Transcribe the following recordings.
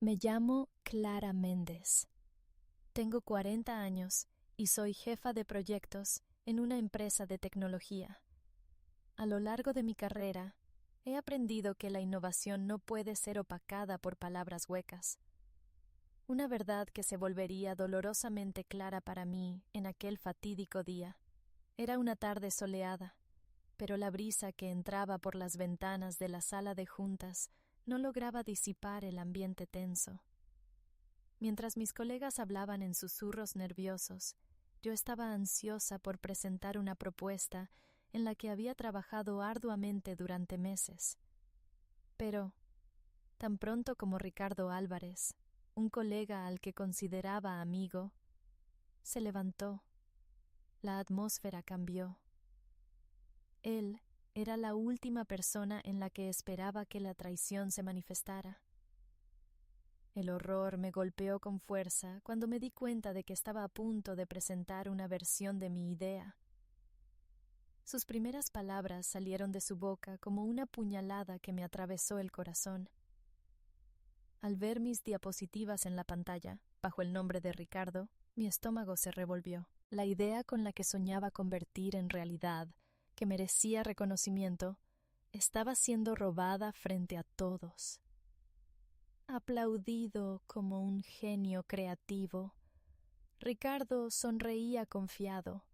Me llamo Clara Méndez. Tengo 40 años y soy jefa de proyectos en una empresa de tecnología. A lo largo de mi carrera, he aprendido que la innovación no puede ser opacada por palabras huecas. Una verdad que se volvería dolorosamente clara para mí en aquel fatídico día. Era una tarde soleada, pero la brisa que entraba por las ventanas de la sala de juntas no lograba disipar el ambiente tenso. Mientras mis colegas hablaban en susurros nerviosos, yo estaba ansiosa por presentar una propuesta en la que había trabajado arduamente durante meses. Pero, tan pronto como Ricardo Álvarez, un colega al que consideraba amigo, se levantó, la atmósfera cambió. Él era la última persona en la que esperaba que la traición se manifestara. El horror me golpeó con fuerza cuando me di cuenta de que estaba a punto de presentar una versión de mi idea. Sus primeras palabras salieron de su boca como una puñalada que me atravesó el corazón. Al ver mis diapositivas en la pantalla, bajo el nombre de Ricardo, mi estómago se revolvió. La idea con la que soñaba convertir en realidad, que merecía reconocimiento, estaba siendo robada frente a todos. Aplaudido como un genio creativo, Ricardo sonreía confiado,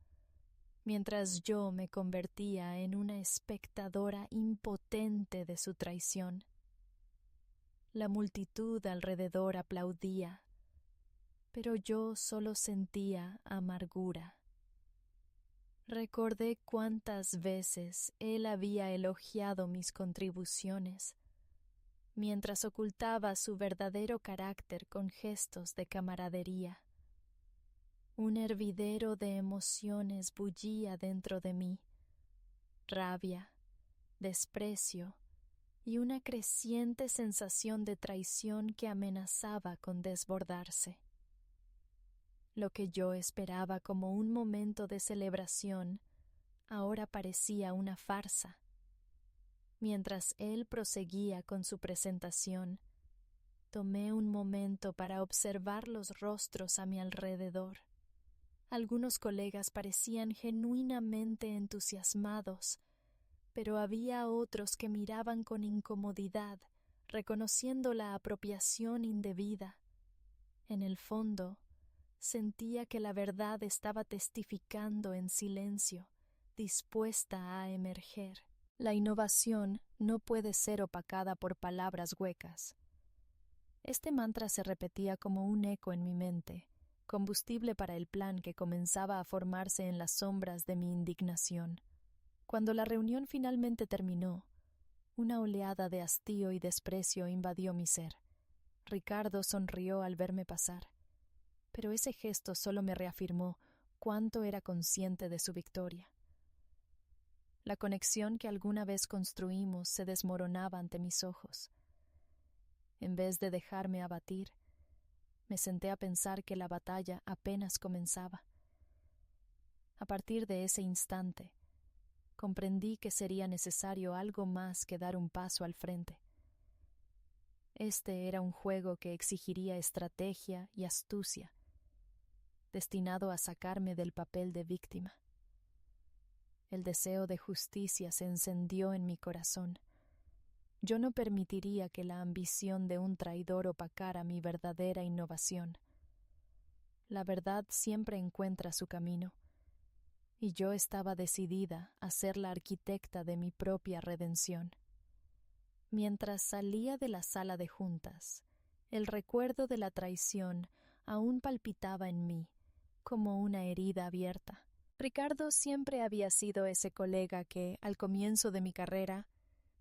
mientras yo me convertía en una espectadora impotente de su traición. La multitud alrededor aplaudía, pero yo solo sentía amargura. Recordé cuántas veces él había elogiado mis contribuciones, mientras ocultaba su verdadero carácter con gestos de camaradería. Un hervidero de emociones bullía dentro de mí: rabia, desprecio y una creciente sensación de traición que amenazaba con desbordarse. Lo que yo esperaba como un momento de celebración ahora parecía una farsa. Mientras él proseguía con su presentación, tomé un momento para observar los rostros a mi alrededor. Algunos colegas parecían genuinamente entusiasmados, pero había otros que miraban con incomodidad, reconociendo la apropiación indebida. En el fondo, sentía que la verdad estaba testificando en silencio, dispuesta a emerger. La innovación no puede ser opacada por palabras huecas. Este mantra se repetía como un eco en mi mente, combustible para el plan que comenzaba a formarse en las sombras de mi indignación. Cuando la reunión finalmente terminó, una oleada de hastío y desprecio invadió mi ser. Ricardo sonrió al verme pasar, pero ese gesto solo me reafirmó cuánto era consciente de su victoria. La conexión que alguna vez construimos se desmoronaba ante mis ojos. En vez de dejarme abatir, me senté a pensar que la batalla apenas comenzaba. A partir de ese instante, comprendí que sería necesario algo más que dar un paso al frente. Este era un juego que exigiría estrategia y astucia, destinado a sacarme del papel de víctima. El deseo de justicia se encendió en mi corazón. Yo no permitiría que la ambición de un traidor opacara mi verdadera innovación. La verdad siempre encuentra su camino, y yo estaba decidida a ser la arquitecta de mi propia redención. Mientras salía de la sala de juntas, el recuerdo de la traición aún palpitaba en mí, como una herida abierta. Ricardo siempre había sido ese colega que, al comienzo de mi carrera,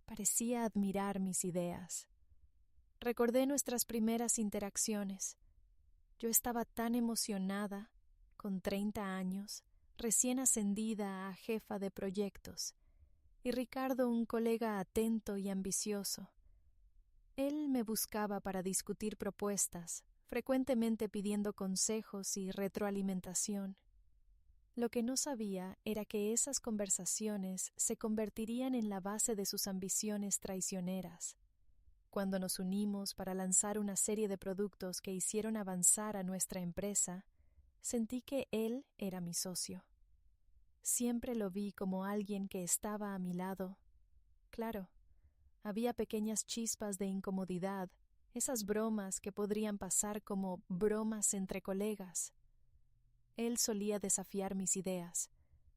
parecía admirar mis ideas. Recordé nuestras primeras interacciones. Yo estaba tan emocionada, con 30 años, recién ascendida a jefa de proyectos, y Ricardo un colega atento y ambicioso. Él me buscaba para discutir propuestas, frecuentemente pidiendo consejos y retroalimentación. Lo que no sabía era que esas conversaciones se convertirían en la base de sus ambiciones traicioneras. Cuando nos unimos para lanzar una serie de productos que hicieron avanzar a nuestra empresa, sentí que él era mi socio. Siempre lo vi como alguien que estaba a mi lado. Claro, había pequeñas chispas de incomodidad, esas bromas que podrían pasar como bromas entre colegas. Él solía desafiar mis ideas,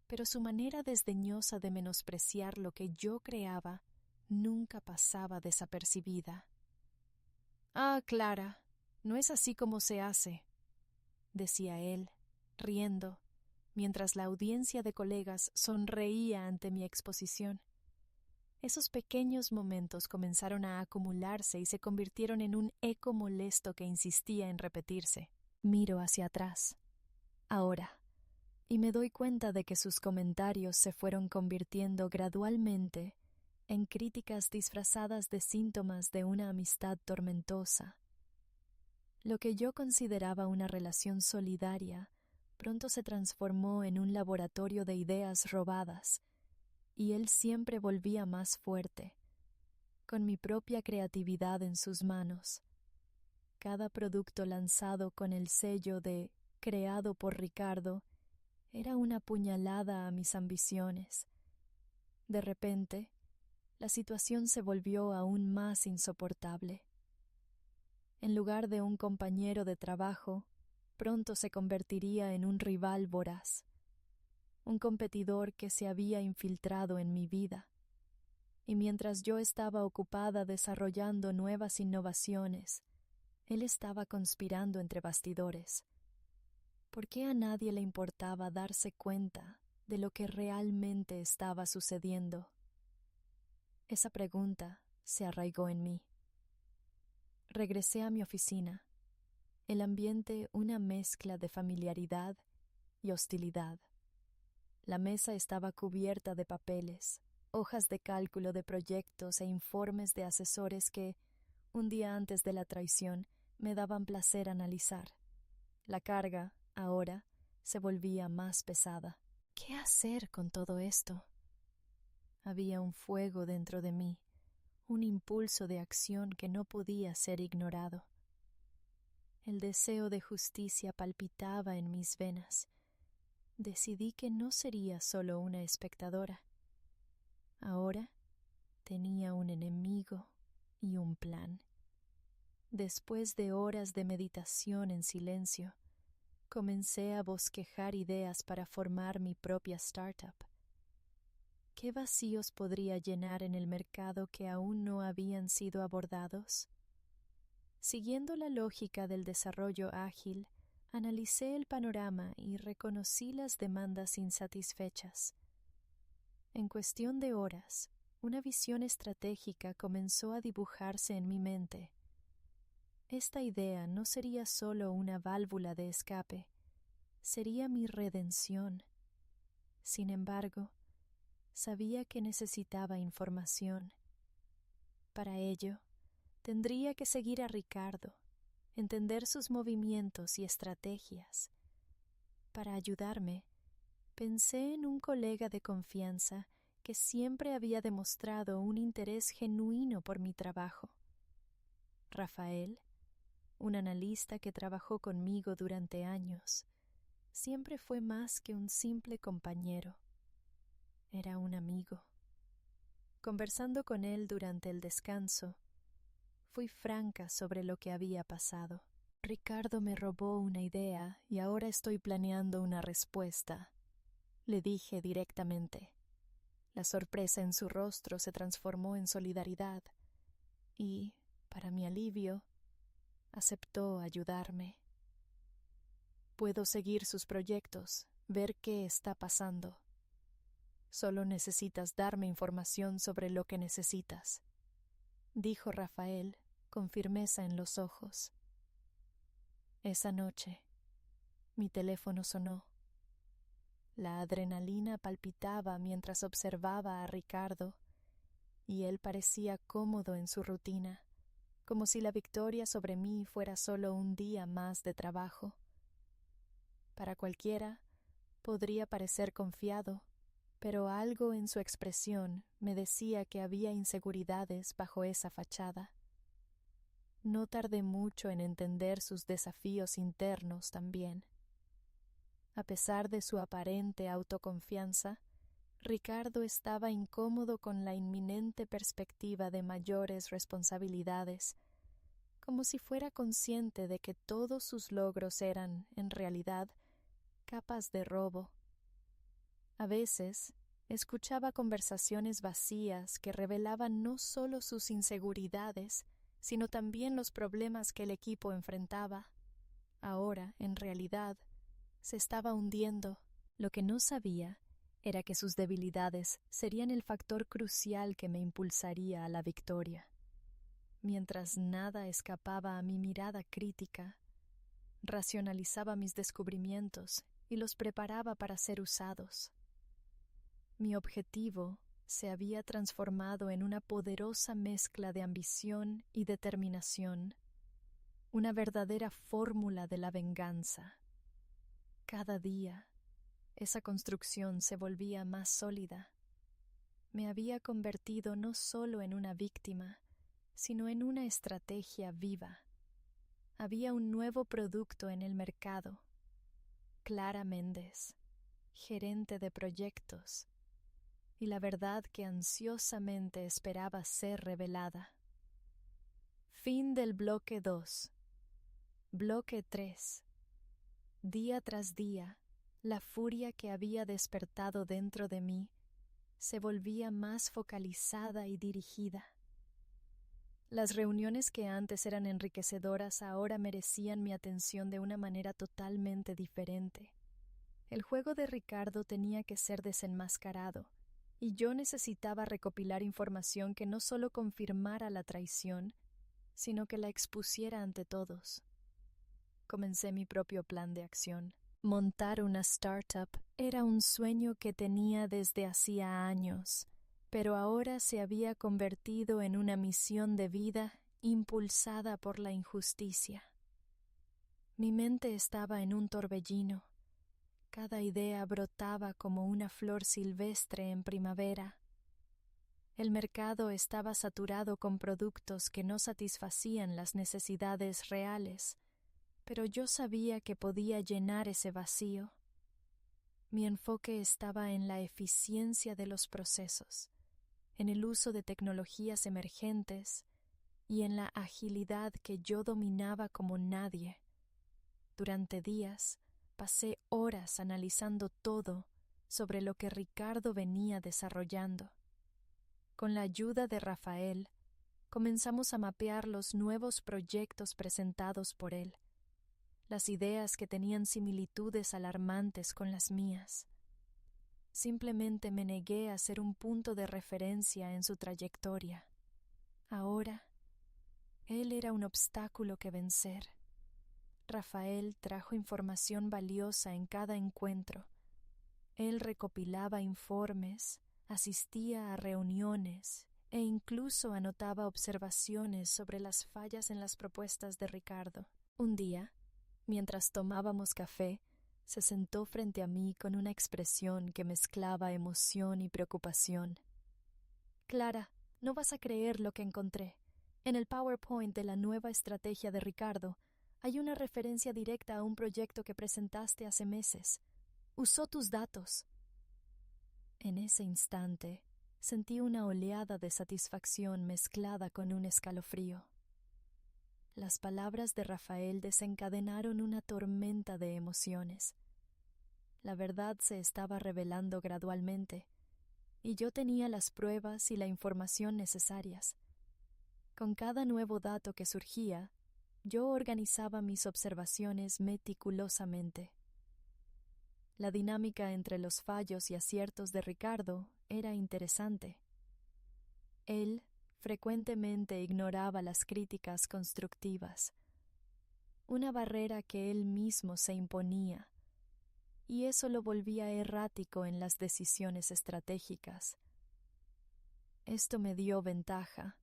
pero su manera desdeñosa de menospreciar lo que yo creaba nunca pasaba desapercibida. «Ah, Clara, no es así como se hace», decía él, riendo, mientras la audiencia de colegas sonreía ante mi exposición. Esos pequeños momentos comenzaron a acumularse y se convirtieron en un eco molesto que insistía en repetirse. Miro hacia atrás, ahora, y me doy cuenta de que sus comentarios se fueron convirtiendo gradualmente en críticas disfrazadas de síntomas de una amistad tormentosa. Lo que yo consideraba una relación solidaria pronto se transformó en un laboratorio de ideas robadas, y él siempre volvía más fuerte, con mi propia creatividad en sus manos. Cada producto lanzado con el sello de «creado por Ricardo» era una puñalada a mis ambiciones. De repente, la situación se volvió aún más insoportable. En lugar de un compañero de trabajo, pronto se convertiría en un rival voraz, un competidor que se había infiltrado en mi vida. Y mientras yo estaba ocupada desarrollando nuevas innovaciones, él estaba conspirando entre bastidores. ¿Por qué a nadie le importaba darse cuenta de lo que realmente estaba sucediendo? Esa pregunta se arraigó en mí. Regresé a mi oficina, el ambiente una mezcla de familiaridad y hostilidad. La mesa estaba cubierta de papeles, hojas de cálculo de proyectos e informes de asesores que, un día antes de la traición, me daban placer analizar. La carga, ahora, se volvía más pesada. ¿Qué hacer con todo esto? Había un fuego dentro de mí, un impulso de acción que no podía ser ignorado. El deseo de justicia palpitaba en mis venas. Decidí que no sería solo una espectadora. Ahora tenía un enemigo y un plan. Después de horas de meditación en silencio, comencé a bosquejar ideas para formar mi propia startup. ¿Qué vacíos podría llenar en el mercado que aún no habían sido abordados? Siguiendo la lógica del desarrollo ágil, analicé el panorama y reconocí las demandas insatisfechas. En cuestión de horas, una visión estratégica comenzó a dibujarse en mi mente. Esta idea no sería solo una válvula de escape, sería mi redención. Sin embargo, sabía que necesitaba información. Para ello, tendría que seguir a Ricardo, entender sus movimientos y estrategias. Para ayudarme, pensé en un colega de confianza que siempre había demostrado un interés genuino por mi trabajo. Rafael, un analista que trabajó conmigo durante años, siempre fue más que un simple compañero. Era un amigo. Conversando con él durante el descanso, fui franca sobre lo que había pasado. Ricardo me robó una idea y ahora estoy planeando una respuesta, le dije directamente. La sorpresa en su rostro se transformó en solidaridad y, para mi alivio, aceptó ayudarme. Puedo seguir sus proyectos, ver qué está pasando. Solo necesitas darme información sobre lo que necesitas, dijo Rafael con firmeza en los ojos. Esa noche, mi teléfono sonó. La adrenalina palpitaba mientras observaba a Ricardo, y él parecía cómodo en su rutina, como si la victoria sobre mí fuera solo un día más de trabajo. Para cualquiera, podría parecer confiado, pero algo en su expresión me decía que había inseguridades bajo esa fachada. no tardé mucho en entender sus desafíos internos también. A pesar de su aparente autoconfianza, Ricardo estaba incómodo con la inminente perspectiva de mayores responsabilidades, como si fuera consciente de que todos sus logros eran, en realidad, capas de robo. A veces, escuchaba conversaciones vacías que revelaban no solo sus inseguridades, sino también los problemas que el equipo enfrentaba. Ahora, en realidad, se estaba hundiendo. Lo que no sabía era que sus debilidades serían el factor crucial que me impulsaría a la victoria. Mientras nada escapaba a mi mirada crítica, racionalizaba mis descubrimientos y los preparaba para ser usados. Mi objetivo se había transformado en una poderosa mezcla de ambición y determinación, una verdadera fórmula de la venganza. Cada día, esa construcción se volvía más sólida. Me había convertido no solo en una víctima, sino en una estrategia viva. Había un nuevo producto en el mercado. Clara Méndez, gerente de proyectos, y la verdad que ansiosamente esperaba ser revelada. Fin del bloque 2. Bloque 3. Día tras día, la furia que había despertado dentro de mí se volvía más focalizada y dirigida. Las reuniones que antes eran enriquecedoras ahora merecían mi atención de una manera totalmente diferente. El juego de Ricardo tenía que ser desenmascarado, y yo necesitaba recopilar información que no solo confirmara la traición, sino que la expusiera ante todos. Comencé mi propio plan de acción. Montar una startup era un sueño que tenía desde hacía años, pero ahora se había convertido en una misión de vida impulsada por la injusticia. Mi mente estaba en un torbellino. Cada idea brotaba como una flor silvestre en primavera. El mercado estaba saturado con productos que no satisfacían las necesidades reales, pero yo sabía que podía llenar ese vacío. Mi enfoque estaba en la eficiencia de los procesos, en el uso de tecnologías emergentes y en la agilidad que yo dominaba como nadie. Durante días, pasé horas analizando todo sobre lo que Ricardo venía desarrollando. Con la ayuda de Rafael, comenzamos a mapear los nuevos proyectos presentados por él, las ideas que tenían similitudes alarmantes con las mías. Simplemente me negué a ser un punto de referencia en su trayectoria. Ahora, él era un obstáculo que vencer. Rafael trajo información valiosa en cada encuentro. Él recopilaba informes, asistía a reuniones e incluso anotaba observaciones sobre las fallas en las propuestas de Ricardo. Un día, mientras tomábamos café, se sentó frente a mí con una expresión que mezclaba emoción y preocupación. «Clara, no vas a creer lo que encontré. En el PowerPoint de la nueva estrategia de Ricardo hay una referencia directa a un proyecto que presentaste hace meses. Usó tus datos». En ese instante, sentí una oleada de satisfacción mezclada con un escalofrío. Las palabras de Rafael desencadenaron una tormenta de emociones. La verdad se estaba revelando gradualmente, y yo tenía las pruebas y la información necesarias. Con cada nuevo dato que surgía, yo organizaba mis observaciones meticulosamente. La dinámica entre los fallos y aciertos de Ricardo era interesante. Él frecuentemente ignoraba las críticas constructivas, una barrera que él mismo se imponía, y eso lo volvía errático en las decisiones estratégicas. Esto me dio ventaja.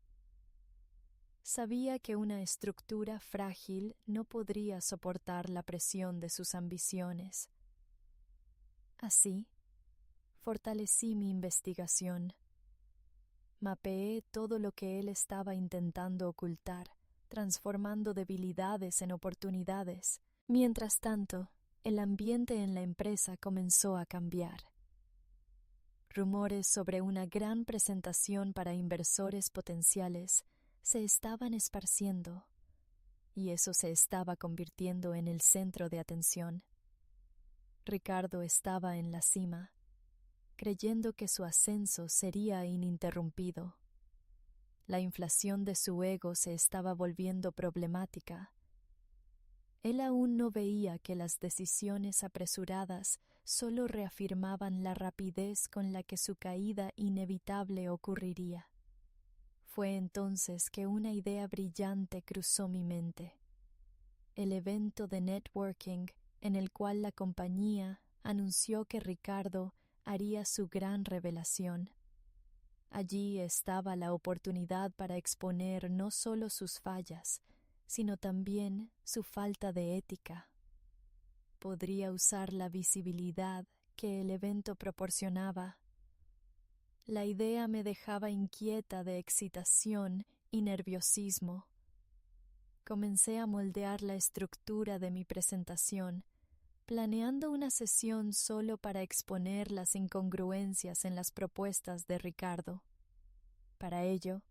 Sabía que una estructura frágil no podría soportar la presión de sus ambiciones. Así, fortalecí mi investigación. Mapeé todo lo que él estaba intentando ocultar, transformando debilidades en oportunidades. Mientras tanto, el ambiente en la empresa comenzó a cambiar. Rumores sobre una gran presentación para inversores potenciales se estaban esparciendo, y eso se estaba convirtiendo en el centro de atención. Ricardo estaba en la cima, creyendo que su ascenso sería ininterrumpido. La inflación de su ego se estaba volviendo problemática. Él aún no veía que las decisiones apresuradas solo reafirmaban la rapidez con la que su caída inevitable ocurriría. Fue entonces que una idea brillante cruzó mi mente. El evento de networking en el cual la compañía anunció que Ricardo haría su gran revelación. Allí estaba la oportunidad para exponer no solo sus fallas, sino también su falta de ética. Podría usar la visibilidad que el evento proporcionaba. La idea me dejaba inquieta de excitación y nerviosismo. Comencé a moldear la estructura de mi presentación, planeando una sesión solo para exponer las incongruencias en las propuestas de Ricardo. Para ello,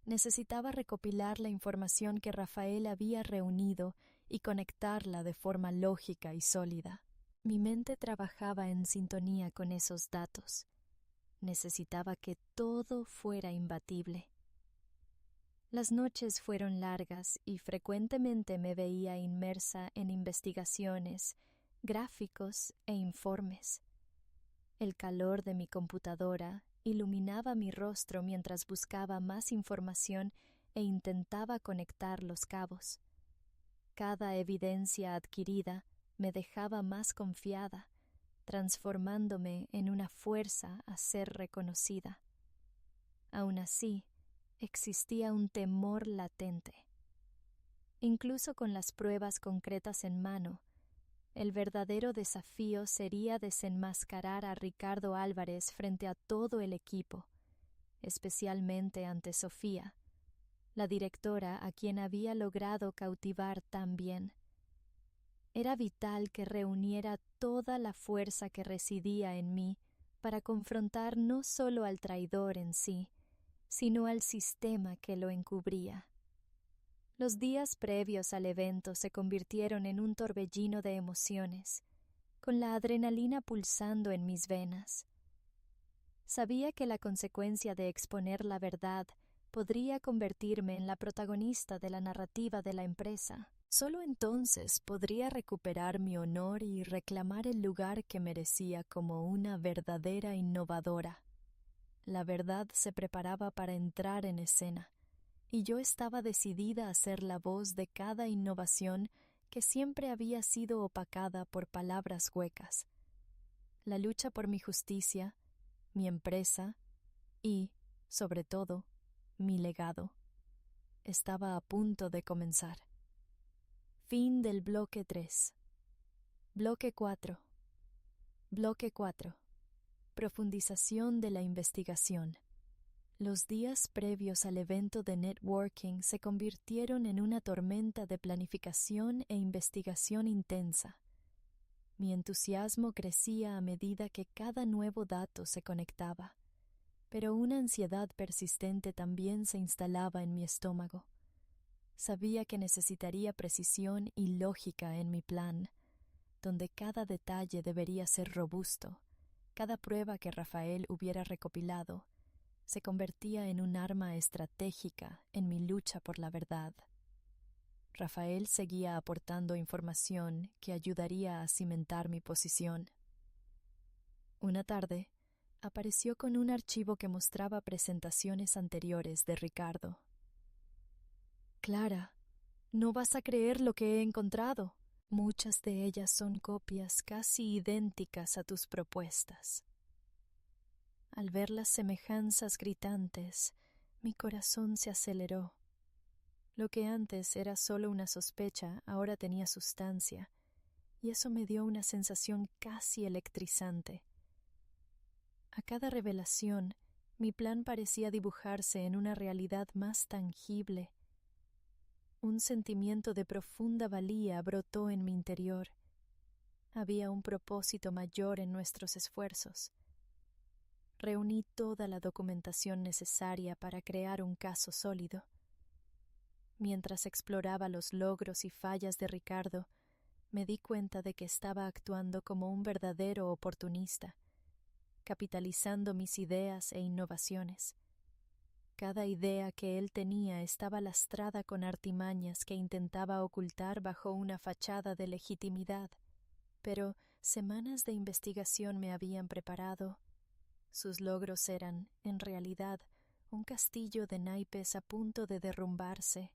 necesitaba recopilar la información que Rafael había reunido y conectarla de forma lógica y sólida. Mi mente trabajaba en sintonía con esos datos. Necesitaba que todo fuera imbatible. Las noches fueron largas y frecuentemente me veía inmersa en investigaciones, gráficos e informes. El calor de mi computadora iluminaba mi rostro mientras buscaba más información e intentaba conectar los cabos. Cada evidencia adquirida me dejaba más confiada, transformándome en una fuerza a ser reconocida. Aún así, existía un temor latente. Incluso con las pruebas concretas en mano, el verdadero desafío sería desenmascarar a Ricardo Álvarez frente a todo el equipo, especialmente ante Sofía, la directora a quien había logrado cautivar tan bien. Era vital que reuniera toda la fuerza que residía en mí para confrontar no solo al traidor en sí, sino al sistema que lo encubría. Los días previos al evento se convirtieron en un torbellino de emociones, con la adrenalina pulsando en mis venas. Sabía que la consecuencia de exponer la verdad podría convertirme en la protagonista de la narrativa de la empresa. Solo entonces podría recuperar mi honor y reclamar el lugar que merecía como una verdadera innovadora. La verdad se preparaba para entrar en escena, y yo estaba decidida a ser la voz de cada innovación que siempre había sido opacada por palabras huecas. La lucha por mi justicia, mi empresa y, sobre todo, mi legado estaba a punto de comenzar. Fin del bloque 3. Bloque 4. Bloque 4. Profundización de la investigación. Los días previos al evento de networking se convirtieron en una tormenta de planificación e investigación intensa. Mi entusiasmo crecía a medida que cada nuevo dato se conectaba, pero una ansiedad persistente también se instalaba en mi estómago. Sabía que necesitaría precisión y lógica en mi plan, donde cada detalle debería ser robusto. Cada prueba que Rafael hubiera recopilado se convertía en un arma estratégica en mi lucha por la verdad. Rafael seguía aportando información que ayudaría a cimentar mi posición. Una tarde, apareció con un archivo que mostraba presentaciones anteriores de Ricardo. Clara, no vas a creer lo que he encontrado. Muchas de ellas son copias casi idénticas a tus propuestas. Al ver las semejanzas gritantes, mi corazón se aceleró. Lo que antes era solo una sospecha, ahora tenía sustancia, y eso me dio una sensación casi electrizante. A cada revelación, mi plan parecía dibujarse en una realidad más tangible. Un sentimiento de profunda valía brotó en mi interior. Había un propósito mayor en nuestros esfuerzos. Reuní toda la documentación necesaria para crear un caso sólido. Mientras exploraba los logros y fallas de Ricardo, me di cuenta de que estaba actuando como un verdadero oportunista, capitalizando mis ideas e innovaciones. Cada idea que él tenía estaba lastrada con artimañas que intentaba ocultar bajo una fachada de legitimidad, pero semanas de investigación me habían preparado. Sus logros eran, en realidad, un castillo de naipes a punto de derrumbarse.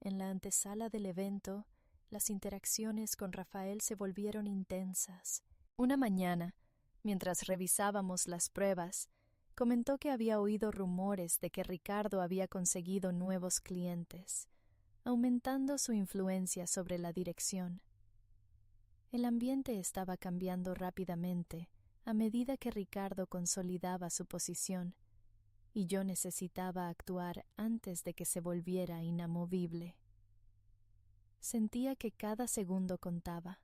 En la antesala del evento, las interacciones con Rafael se volvieron intensas. Una mañana, mientras revisábamos las pruebas, comentó que había oído rumores de que Ricardo había conseguido nuevos clientes, aumentando su influencia sobre la dirección. El ambiente estaba cambiando rápidamente a medida que Ricardo consolidaba su posición, y yo necesitaba actuar antes de que se volviera inamovible. Sentía que cada segundo contaba.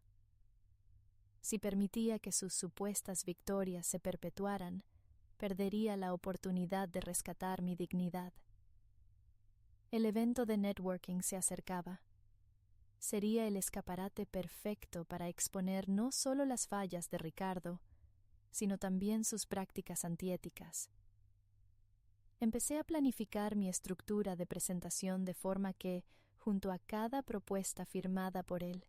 Si permitía que sus supuestas victorias se perpetuaran, perdería la oportunidad de rescatar mi dignidad. El evento de networking se acercaba. Sería el escaparate perfecto para exponer no solo las fallas de Ricardo, sino también sus prácticas antiéticas. Empecé a planificar mi estructura de presentación de forma que, junto a cada propuesta firmada por él,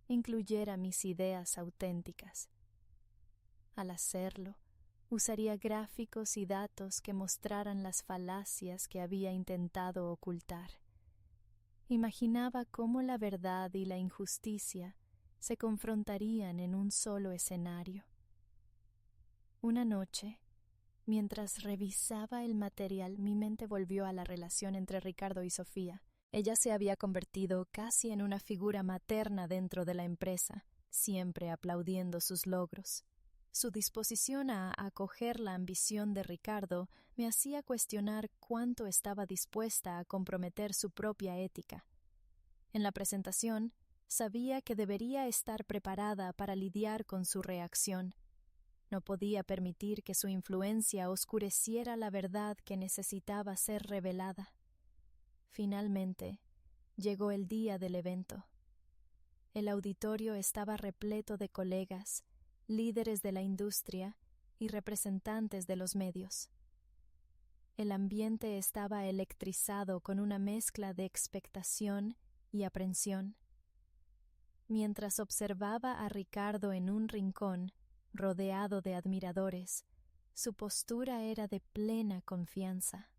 incluyera mis ideas auténticas. Al hacerlo, usaría gráficos y datos que mostraran las falacias que había intentado ocultar. Imaginaba cómo la verdad y la injusticia se confrontarían en un solo escenario. Una noche, mientras revisaba el material, mi mente volvió a la relación entre Ricardo y Sofía. Ella se había convertido casi en una figura materna dentro de la empresa, siempre aplaudiendo sus logros. Su disposición a acoger la ambición de Ricardo me hacía cuestionar cuánto estaba dispuesta a comprometer su propia ética. En la presentación, sabía que debería estar preparada para lidiar con su reacción. No podía permitir que su influencia oscureciera la verdad que necesitaba ser revelada. Finalmente, llegó el día del evento. El auditorio estaba repleto de colegas, líderes de la industria y representantes de los medios. El ambiente estaba electrizado con una mezcla de expectación y aprensión. Mientras observaba a Ricardo en un rincón, rodeado de admiradores, su postura era de plena confianza.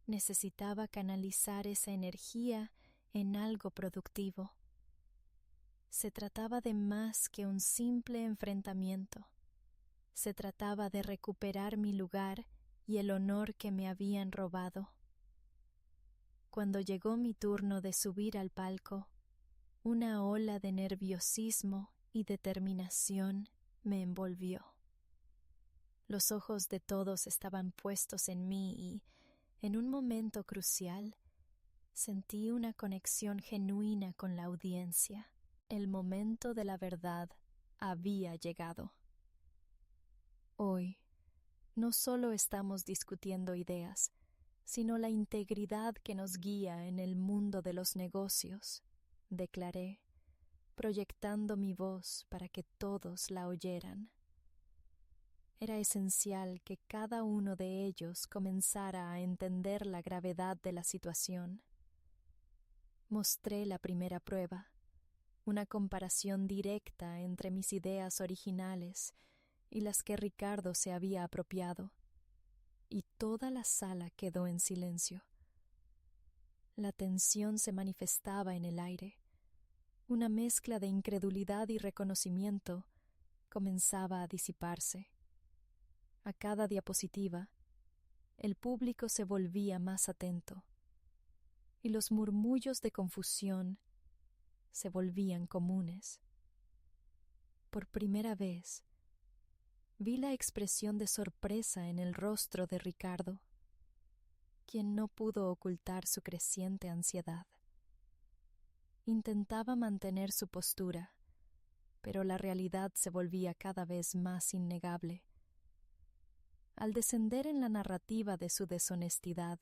Necesitaba canalizar esa energía en algo productivo. Se trataba de más que un simple enfrentamiento. Se trataba de recuperar mi lugar y el honor que me habían robado. Cuando llegó mi turno de subir al palco, una ola de nerviosismo y determinación me envolvió. Los ojos de todos estaban puestos en mí y, en un momento crucial, sentí una conexión genuina con la audiencia. El momento de la verdad había llegado. Hoy, no solo estamos discutiendo ideas, sino la integridad que nos guía en el mundo de los negocios, declaré, proyectando mi voz para que todos la oyeran. Era esencial que cada uno de ellos comenzara a entender la gravedad de la situación. Mostré la primera prueba, una comparación directa entre mis ideas originales y las que Ricardo se había apropiado, y toda la sala quedó en silencio. La tensión se manifestaba en el aire. Una mezcla de incredulidad y reconocimiento comenzaba a disiparse. A cada diapositiva, el público se volvía más atento, y los murmullos de confusión se volvían comunes. Por primera vez, vi la expresión de sorpresa en el rostro de Ricardo, quien no pudo ocultar su creciente ansiedad. Intentaba mantener su postura, pero la realidad se volvía cada vez más innegable. Al descender en la narrativa de su deshonestidad,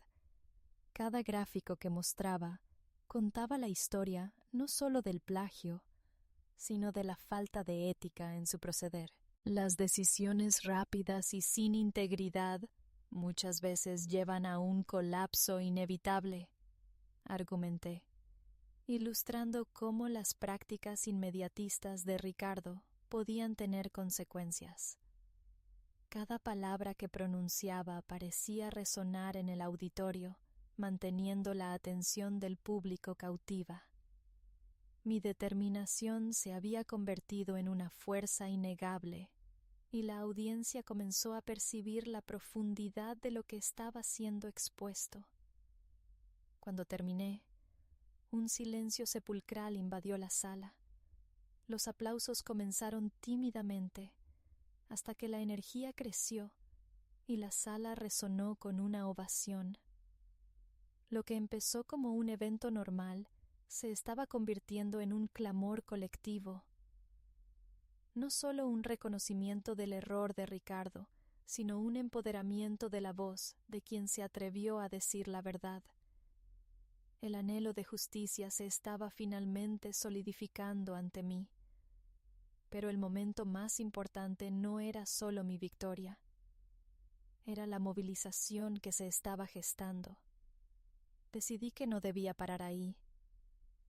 cada gráfico que mostraba contaba la historia no solo del plagio, sino de la falta de ética en su proceder. Las decisiones rápidas y sin integridad muchas veces llevan a un colapso inevitable, argumenté, ilustrando cómo las prácticas inmediatistas de Ricardo podían tener consecuencias. Cada palabra que pronunciaba parecía resonar en el auditorio, manteniendo la atención del público cautiva. Mi determinación se había convertido en una fuerza innegable, y la audiencia comenzó a percibir la profundidad de lo que estaba siendo expuesto. Cuando terminé, un silencio sepulcral invadió la sala. Los aplausos comenzaron tímidamente, hasta que la energía creció y la sala resonó con una ovación. Lo que empezó como un evento normal se estaba convirtiendo en un clamor colectivo. No solo un reconocimiento del error de Ricardo, sino un empoderamiento de la voz de quien se atrevió a decir la verdad. El anhelo de justicia se estaba finalmente solidificando ante mí. Pero el momento más importante no era solo mi victoria. Era la movilización que se estaba gestando. Decidí que no debía parar ahí.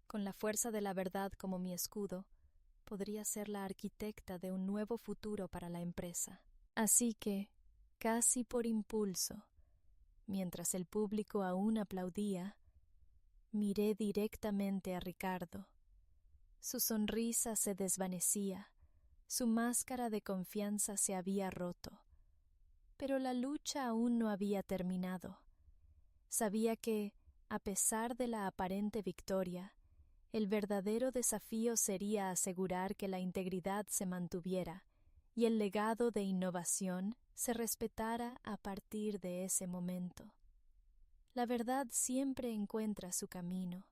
Con la fuerza de la verdad como mi escudo, podría ser la arquitecta de un nuevo futuro para la empresa. Así que, casi por impulso, mientras el público aún aplaudía, miré directamente a Ricardo. Su sonrisa se desvanecía, su máscara de confianza se había roto. Pero la lucha aún no había terminado. Sabía que, a pesar de la aparente victoria, el verdadero desafío sería asegurar que la integridad se mantuviera y el legado de innovación se respetara a partir de ese momento. La verdad siempre encuentra su camino,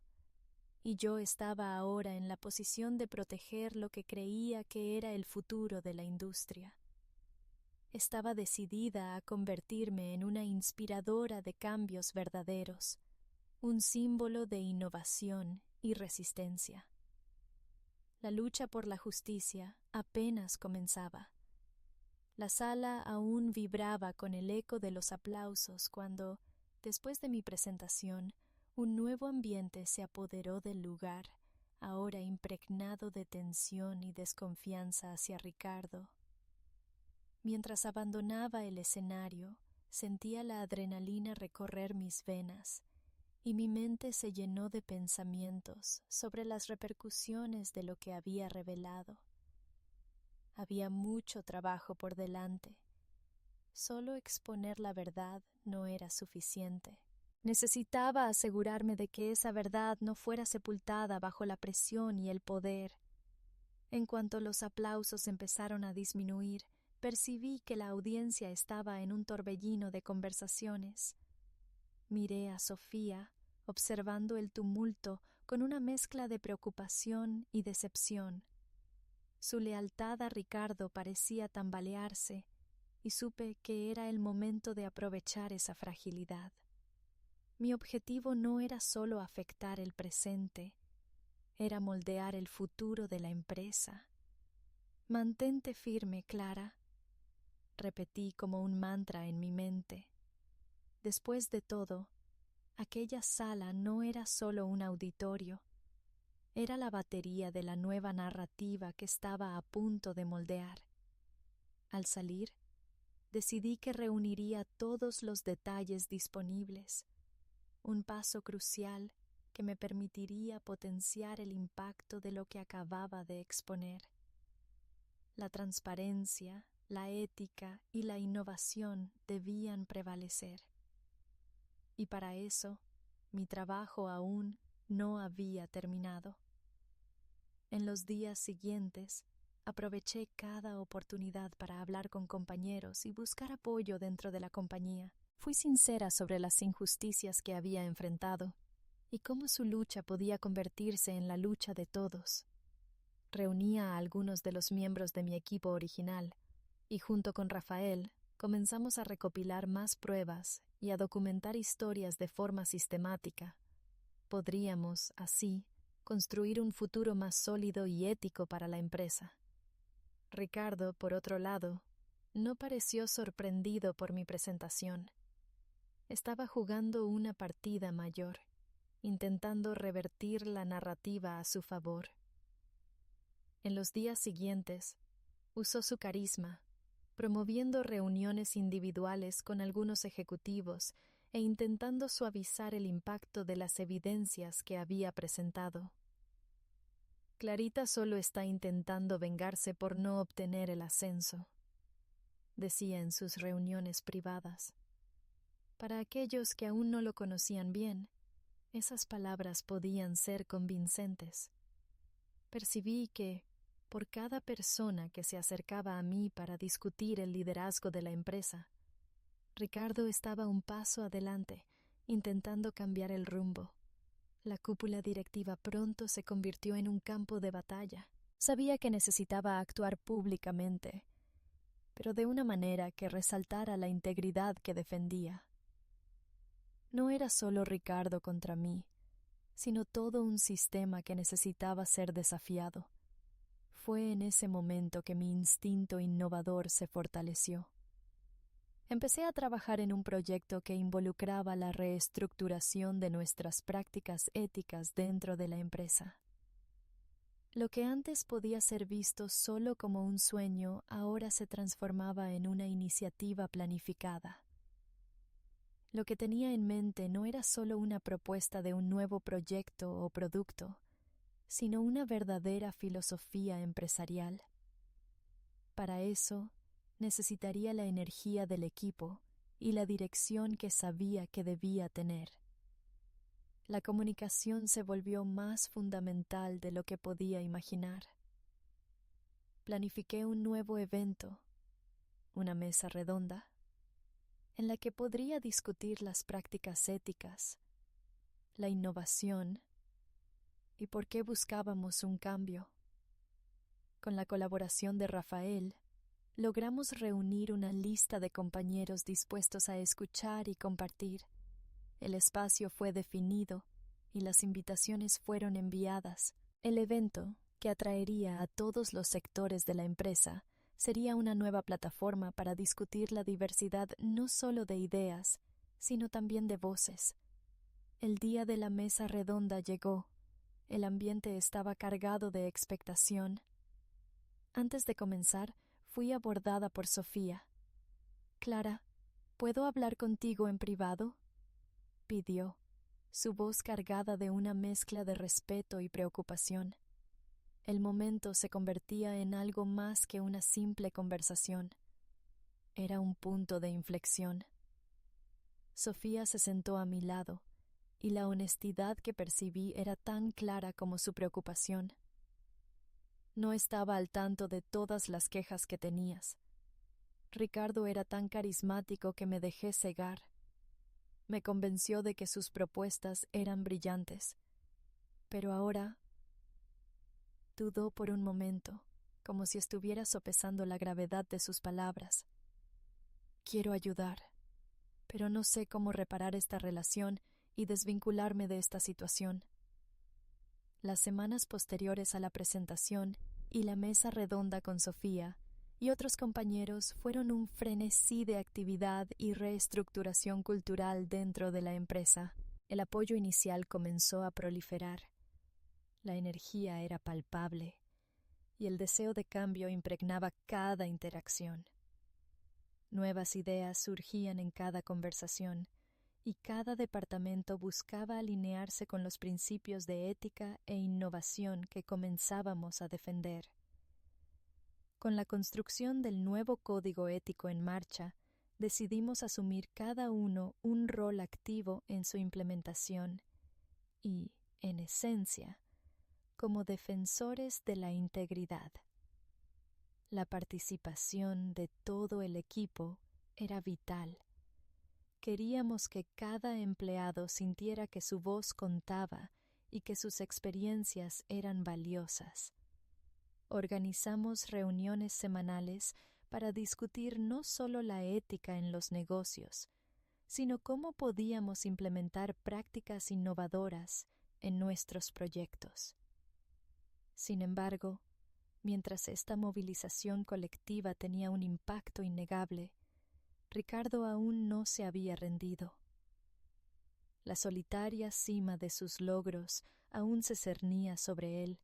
y yo estaba ahora en la posición de proteger lo que creía que era el futuro de la industria. Estaba decidida a convertirme en una inspiradora de cambios verdaderos, un símbolo de innovación y resistencia. La lucha por la justicia apenas comenzaba. La sala aún vibraba con el eco de los aplausos cuando, después de mi presentación, un nuevo ambiente se apoderó del lugar, ahora impregnado de tensión y desconfianza hacia Ricardo. Mientras abandonaba el escenario, sentía la adrenalina recorrer mis venas, y mi mente se llenó de pensamientos sobre las repercusiones de lo que había revelado. Había mucho trabajo por delante. Solo exponer la verdad no era suficiente. Necesitaba asegurarme de que esa verdad no fuera sepultada bajo la presión y el poder. En cuanto los aplausos empezaron a disminuir, percibí que la audiencia estaba en un torbellino de conversaciones. Miré a Sofía, observando el tumulto con una mezcla de preocupación y decepción. Su lealtad a Ricardo parecía tambalearse, y supe que era el momento de aprovechar esa fragilidad. Mi objetivo no era solo afectar el presente, era moldear el futuro de la empresa. «Mantente firme, Clara», repetí como un mantra en mi mente. Después de todo, aquella sala no era solo un auditorio, era la batería de la nueva narrativa que estaba a punto de moldear. Al salir, decidí que reuniría todos los detalles disponibles, un paso crucial que me permitiría potenciar el impacto de lo que acababa de exponer. La transparencia, la ética y la innovación debían prevalecer. Y para eso, mi trabajo aún no había terminado. En los días siguientes, aproveché cada oportunidad para hablar con compañeros y buscar apoyo dentro de la compañía. Fui sincera sobre las injusticias que había enfrentado. y cómo su lucha podía convertirse en la lucha de todos. Reunía a algunos de los miembros de mi equipo original y junto con Rafael comenzamos a recopilar más pruebas y a documentar historias de forma sistemática. Podríamos, así, construir un futuro más sólido y ético para la empresa. Ricardo, por otro lado, no pareció sorprendido por mi presentación. Estaba jugando una partida mayor, intentando revertir la narrativa a su favor. En los días siguientes, usó su carisma, promoviendo reuniones individuales con algunos ejecutivos e intentando suavizar el impacto de las evidencias que había presentado. Clarita solo está intentando vengarse por no obtener el ascenso, decía en sus reuniones privadas. Para aquellos que aún no lo conocían bien, esas palabras podían ser convincentes. Percibí que, por cada persona que se acercaba a mí para discutir el liderazgo de la empresa, Ricardo estaba un paso adelante, intentando cambiar el rumbo. La cúpula directiva pronto se convirtió en un campo de batalla. Sabía que necesitaba actuar públicamente, pero de una manera que resaltara la integridad que defendía. No era solo Ricardo contra mí, sino todo un sistema que necesitaba ser desafiado. Fue en ese momento que mi instinto innovador se fortaleció. Empecé a trabajar en un proyecto que involucraba la reestructuración de nuestras prácticas éticas dentro de la empresa. Lo que antes podía ser visto solo como un sueño, ahora se transformaba en una iniciativa planificada. Lo que tenía en mente no era solo una propuesta de un nuevo proyecto o producto, sino una verdadera filosofía empresarial. Para eso, necesitaría la energía del equipo y la dirección que sabía que debía tener. La comunicación se volvió más fundamental de lo que podía imaginar. Planifiqué un nuevo evento, una mesa redonda, en la que podría discutir las prácticas éticas, la innovación y por qué buscábamos un cambio. Con la colaboración de Rafael, logramos reunir una lista de compañeros dispuestos a escuchar y compartir. El espacio fue definido y las invitaciones fueron enviadas. El evento, que atraería a todos los sectores de la empresa, sería una nueva plataforma para discutir la diversidad no solo de ideas, sino también de voces. El día de la mesa redonda llegó. El ambiente estaba cargado de expectación. Antes de comenzar, fui abordada por Sofía. «Clara, ¿puedo hablar contigo en privado?», pidió, su voz cargada de una mezcla de respeto y preocupación. El momento se convertía en algo más que una simple conversación. Era un punto de inflexión. Sofía se sentó a mi lado, y la honestidad que percibí era tan clara como su preocupación. No estaba al tanto de todas las quejas que tenías. Ricardo era tan carismático que me dejé cegar. Me convenció de que sus propuestas eran brillantes. Pero ahora dudó por un momento, como si estuviera sopesando la gravedad de sus palabras. Quiero ayudar, pero no sé cómo reparar esta relación y desvincularme de esta situación. Las semanas posteriores a la presentación y la mesa redonda con Sofía y otros compañeros fueron un frenesí de actividad y reestructuración cultural dentro de la empresa. El apoyo inicial comenzó a proliferar. La energía era palpable y el deseo de cambio impregnaba cada interacción. Nuevas ideas surgían en cada conversación y cada departamento buscaba alinearse con los principios de ética e innovación que comenzábamos a defender. Con la construcción del nuevo código ético en marcha, decidimos asumir cada uno un rol activo en su implementación y, en esencia, como defensores de la integridad. La participación de todo el equipo era vital. Queríamos que cada empleado sintiera que su voz contaba y que sus experiencias eran valiosas. Organizamos reuniones semanales para discutir no solo la ética en los negocios, sino cómo podíamos implementar prácticas innovadoras en nuestros proyectos. Sin embargo, mientras esta movilización colectiva tenía un impacto innegable, Ricardo aún no se había rendido. La solitaria cima de sus logros aún se cernía sobre él,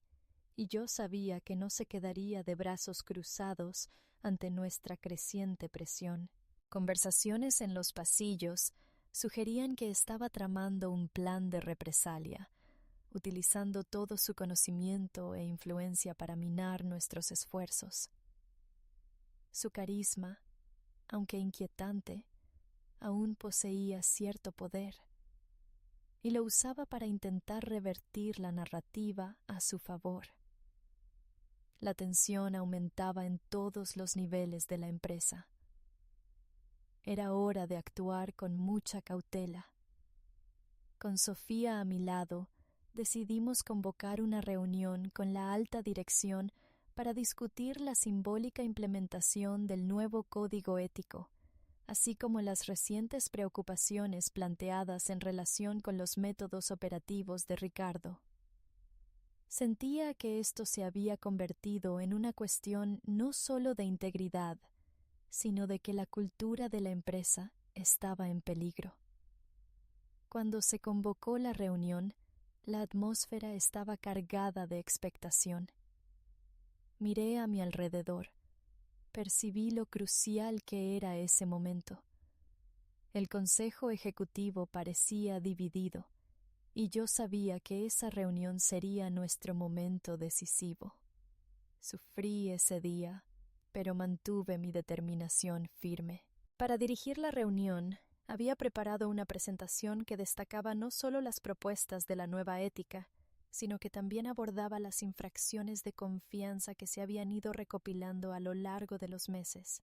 y yo sabía que no se quedaría de brazos cruzados ante nuestra creciente presión. Conversaciones en los pasillos sugerían que estaba tramando un plan de represalia, utilizando todo su conocimiento e influencia para minar nuestros esfuerzos. Su carisma, aunque inquietante, aún poseía cierto poder, y lo usaba para intentar revertir la narrativa a su favor. La tensión aumentaba en todos los niveles de la empresa. Era hora de actuar con mucha cautela. Con Sofía a mi lado, decidimos convocar una reunión con la alta dirección para discutir la simbólica implementación del nuevo código ético, así como las recientes preocupaciones planteadas en relación con los métodos operativos de Ricardo. Sentía que esto se había convertido en una cuestión no solo de integridad, sino de que la cultura de la empresa estaba en peligro. Cuando se convocó la reunión, la atmósfera estaba cargada de expectación. Miré a mi alrededor. Percibí lo crucial que era ese momento. El Consejo Ejecutivo parecía dividido, y yo sabía que esa reunión sería nuestro momento decisivo. Sufrí ese día, pero mantuve mi determinación firme. Para dirigir la reunión, había preparado una presentación que destacaba no solo las propuestas de la nueva ética, sino que también abordaba las infracciones de confianza que se habían ido recopilando a lo largo de los meses.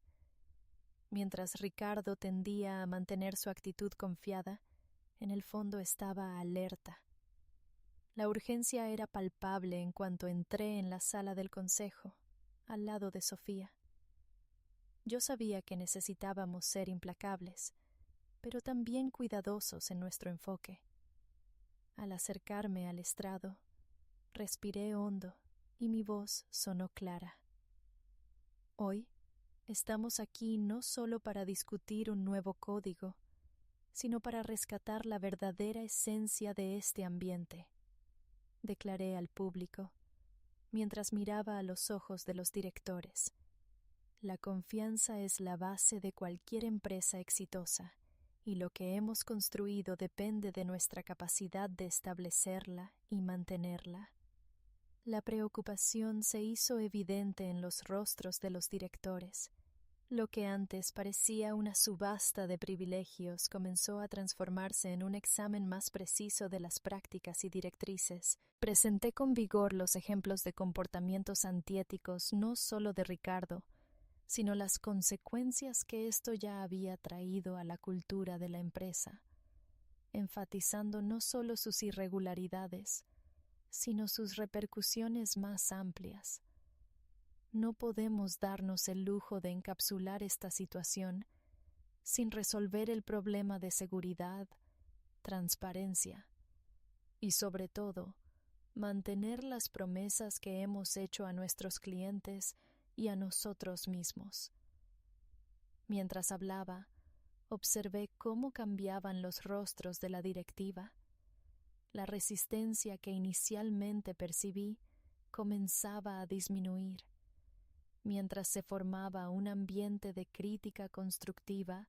Mientras Ricardo tendía a mantener su actitud confiada, en el fondo estaba alerta. La urgencia era palpable en cuanto entré en la sala del consejo, al lado de Sofía. Yo sabía que necesitábamos ser implacables, pero también cuidadosos en nuestro enfoque. Al acercarme al estrado, respiré hondo y mi voz sonó clara. Hoy estamos aquí no solo para discutir un nuevo código, sino para rescatar la verdadera esencia de este ambiente, declaré al público, mientras miraba a los ojos de los directores. La confianza es la base de cualquier empresa exitosa, y lo que hemos construido depende de nuestra capacidad de establecerla y mantenerla. La preocupación se hizo evidente en los rostros de los directores. Lo que antes parecía una subasta de privilegios comenzó a transformarse en un examen más preciso de las prácticas y directrices. Presenté con vigor los ejemplos de comportamientos antiéticos no solo de Ricardo, sino las consecuencias que esto ya había traído a la cultura de la empresa, enfatizando no solo sus irregularidades, sino sus repercusiones más amplias. No podemos darnos el lujo de encapsular esta situación sin resolver el problema de seguridad, transparencia y, sobre todo, mantener las promesas que hemos hecho a nuestros clientes y a nosotros mismos. Mientras hablaba, observé cómo cambiaban los rostros de la directiva. La resistencia que inicialmente percibí comenzaba a disminuir, mientras se formaba un ambiente de crítica constructiva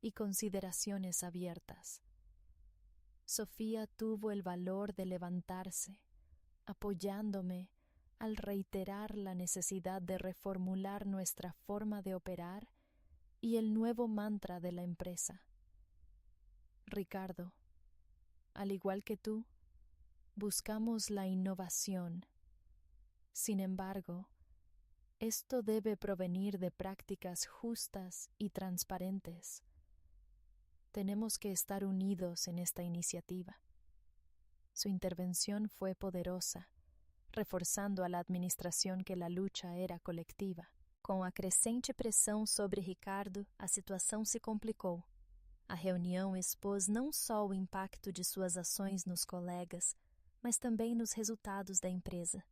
y consideraciones abiertas. Sofía tuvo el valor de levantarse, apoyándome al reiterar la necesidad de reformular nuestra forma de operar y el nuevo mantra de la empresa. Ricardo, al igual que tú, buscamos la innovación. Sin embargo, esto debe provenir de prácticas justas y transparentes. Tenemos que estar unidos en esta iniciativa. Su intervención fue poderosa, reforçando a la administração que a luta era coletiva. Com a crescente pressão sobre Ricardo, a situação se complicou. A reunião expôs não só o impacto de suas ações nos colegas, mas também nos resultados da empresa.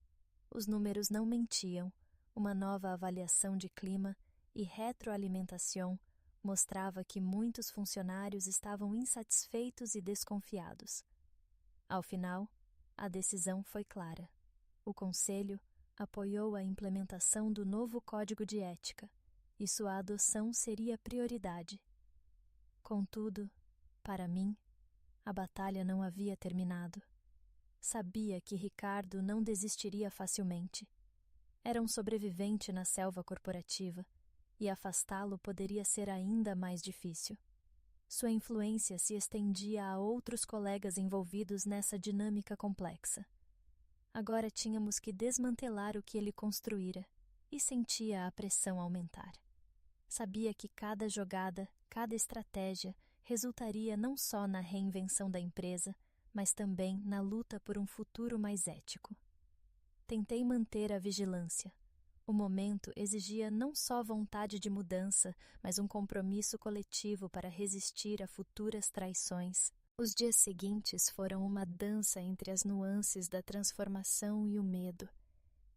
Os números não mentiam, uma nova avaliação de clima e retroalimentação mostrava que muitos funcionários estavam insatisfeitos e desconfiados. Ao final, a decisão foi clara. O Conselho apoiou a implementação do novo Código de Ética e sua adoção seria prioridade. Contudo, para mim, a batalha não havia terminado. Sabia que Ricardo não desistiria facilmente. Era um sobrevivente na selva corporativa e afastá-lo poderia ser ainda mais difícil. Sua influência se estendia a outros colegas envolvidos nessa dinâmica complexa. Agora tínhamos que desmantelar o que ele construíra e sentia a pressão aumentar. Sabia que cada jogada, cada estratégia resultaria não só na reinvenção da empresa, mas também na luta por um futuro mais ético. Tentei manter a vigilância. O momento exigia não só vontade de mudança, mas um compromisso coletivo para resistir a futuras traições. Os dias seguintes foram uma dança entre as nuances da transformação e o medo.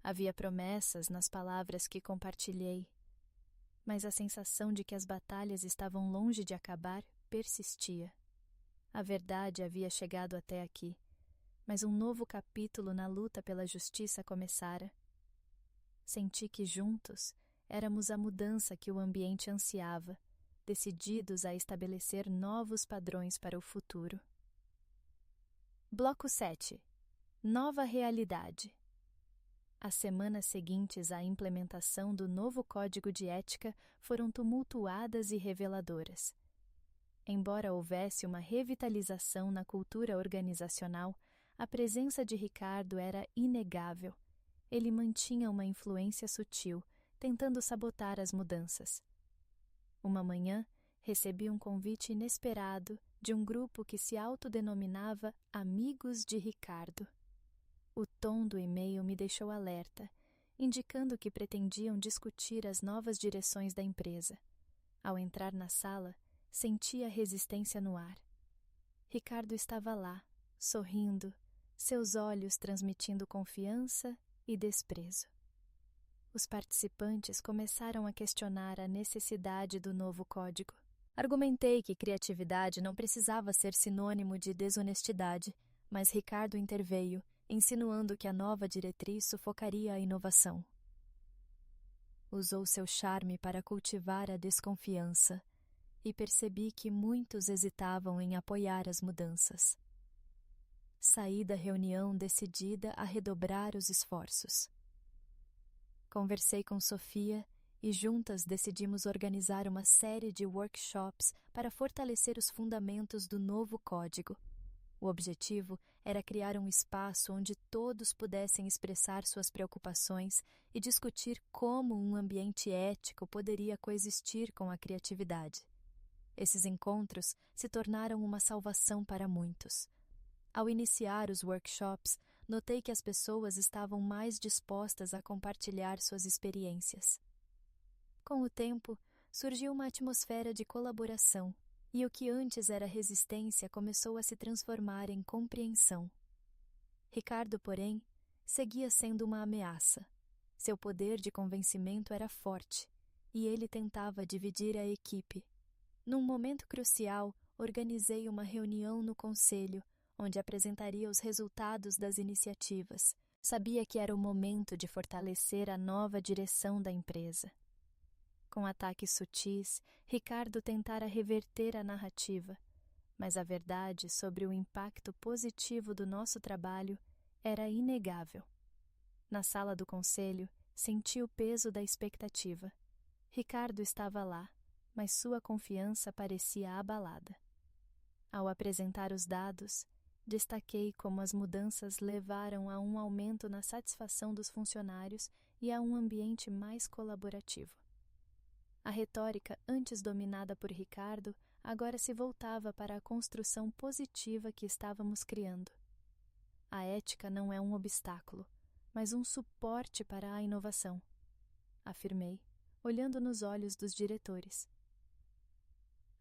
Havia promessas nas palavras que compartilhei, mas a sensação de que as batalhas estavam longe de acabar persistia. A verdade havia chegado até aqui, mas um novo capítulo na luta pela justiça começara. Senti que juntos éramos a mudança que o ambiente ansiava, decididos a estabelecer novos padrões para o futuro. Bloco 7. Nova realidade. As semanas seguintes à implementação do novo Código de Ética foram tumultuadas e reveladoras. Embora houvesse uma revitalização na cultura organizacional, a presença de Ricardo era inegável. Ele mantinha uma influência sutil, tentando sabotar as mudanças. Uma manhã, recebi um convite inesperado de um grupo que se autodenominava Amigos de Ricardo. O tom do e-mail me deixou alerta, indicando que pretendiam discutir as novas direções da empresa. Ao entrar na sala, senti a resistência no ar. Ricardo estava lá, sorrindo, seus olhos transmitindo confiança e desprezo. Os participantes começaram a questionar a necessidade do novo código. Argumentei que criatividade não precisava ser sinônimo de desonestidade, mas Ricardo interveio, insinuando que a nova diretriz sufocaria a inovação. Usou seu charme para cultivar a desconfiança, e percebi que muitos hesitavam em apoiar as mudanças. Saí da reunião decidida a redobrar os esforços. Conversei com Sofia e juntas decidimos organizar uma série de workshops para fortalecer os fundamentos do novo código. O objetivo era criar um espaço onde todos pudessem expressar suas preocupações e discutir como um ambiente ético poderia coexistir com a criatividade. Esses encontros se tornaram uma salvação para muitos. Ao iniciar os workshops, notei que as pessoas estavam mais dispostas a compartilhar suas experiências. Com o tempo, surgiu uma atmosfera de colaboração, e o que antes era resistência começou a se transformar em compreensão. Ricardo, porém, seguia sendo uma ameaça. Seu poder de convencimento era forte, e ele tentava dividir a equipe. Num momento crucial, organizei uma reunião no conselho, onde apresentaria os resultados das iniciativas. Sabia que era o momento de fortalecer a nova direção da empresa. Com ataques sutis, Ricardo tentara reverter a narrativa, mas a verdade sobre o impacto positivo do nosso trabalho era inegável. Na sala do conselho, senti o peso da expectativa. Ricardo estava lá, mas sua confiança parecia abalada. Ao apresentar os dados, destaquei como as mudanças levaram a um aumento na satisfação dos funcionários e a um ambiente mais colaborativo. A retórica, antes dominada por Ricardo, agora se voltava para a construção positiva que estávamos criando. A ética não é um obstáculo, mas um suporte para a inovação, afirmei, olhando nos olhos dos diretores.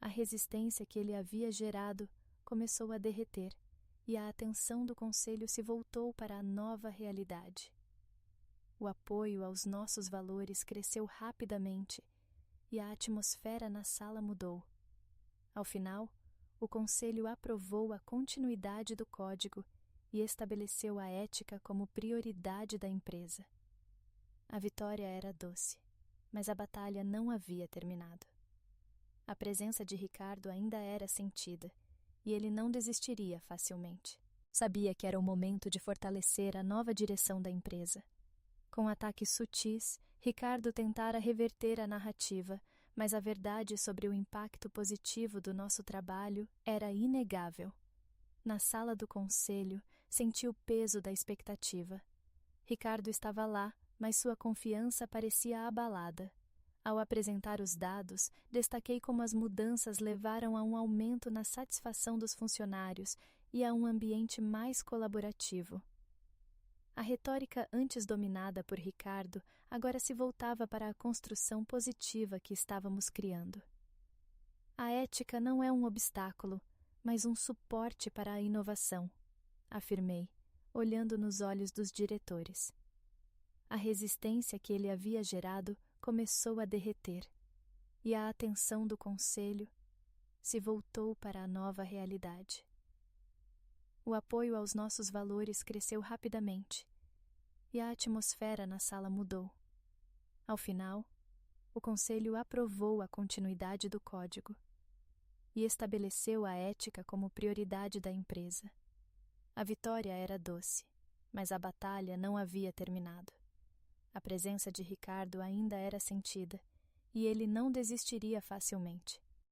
A resistência que ele havia gerado começou a derreter e a atenção do conselho se voltou para a nova realidade. O apoio aos nossos valores cresceu rapidamente e a atmosfera na sala mudou. Ao final, o conselho aprovou a continuidade do código e estabeleceu a ética como prioridade da empresa. A vitória era doce, mas a batalha não havia terminado. A presença de Ricardo ainda era sentida, e ele não desistiria facilmente. Sabia que era o momento de fortalecer a nova direção da empresa. Com ataques sutis, Ricardo tentara reverter a narrativa, mas a verdade sobre o impacto positivo do nosso trabalho era inegável. Na sala do conselho, senti o peso da expectativa. Ricardo estava lá, mas sua confiança parecia abalada. Ao apresentar os dados, destaquei como as mudanças levaram a um aumento na satisfação dos funcionários e a um ambiente mais colaborativo. A retórica antes dominada por Ricardo agora se voltava para a construção positiva que estávamos criando. A ética não é um obstáculo, mas um suporte para a inovação, afirmei, olhando nos olhos dos diretores. A resistência que ele havia gerado começou a derreter, e a atenção do conselho se voltou para a nova realidade. O apoio aos nossos valores cresceu rapidamente, e a atmosfera na sala mudou. Ao final, o conselho aprovou a continuidade do código e estabeleceu a ética como prioridade da empresa. A vitória era doce, mas a batalha não havia terminado. A presença de Ricardo ainda era sentida, e ele não desistiria facilmente.